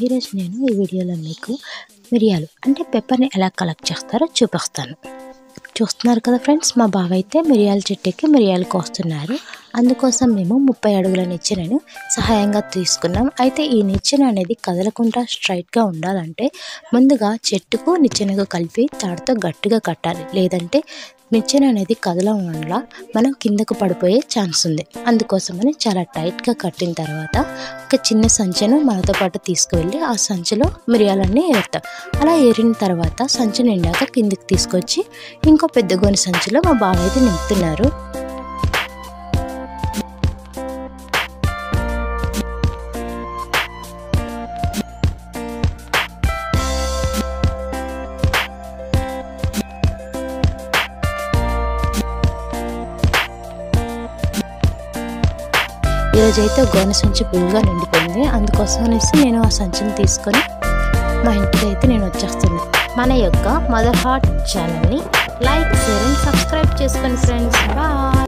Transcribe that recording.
ఈరోజు నేను ఈ వీడియోలో మీకు మిరియాలు అంటే పెప్పర్ని ఎలా కలెక్ట్ చేస్తారో చూపిస్తాను. చూస్తున్నారు కదా ఫ్రెండ్స్, మా బావ అయితే మిరియాల చెట్టుకి మిరియాలు కోస్తున్నారు. అందుకోసం మేము 30 అడుగుల నిచ్చెనను సహాయంగా తీసుకున్నాం. అయితే ఈ నిచ్చెన అనేది కదలకుండా స్ట్రైట్గా ఉండాలంటే ముందుగా చెట్టుకు నిచ్చెనకు కలిపి తాడుతో గట్టిగా కట్టాలి. లేదంటే నిచ్చెన అనేది కదలడం వల్ల మనం కిందకు పడిపోయే ఛాన్స్ ఉంది. అందుకోసమని చాలా టైట్గా కట్టిన తర్వాత ఒక చిన్న సంచిను మనతో పాటు తీసుకువెళ్ళి ఆ సంచిలో మిరియాలన్నీ ఏరుతాం. అలా ఏరిన తర్వాత సంచి నిండాక కిందికి తీసుకొచ్చి ఇంకో పెద్ద గోని సంచిలో మా బావ అయితే నింపుతున్నారు. ఈరోజైతే గోనె సంచి ఫుల్గా నిండిపోయింది. అందుకోసం అనేసి నేను ఆ సంచిని తీసుకొని మా ఇంటికి అయితే నేను వచ్చేస్తున్నాను. మన యొక్క మదర్ హార్ట్ ఛానల్ని లైక్, షేర్ అండ్ సబ్స్క్రైబ్ చేసుకోండి ఫ్రెండ్స్. బాయ్.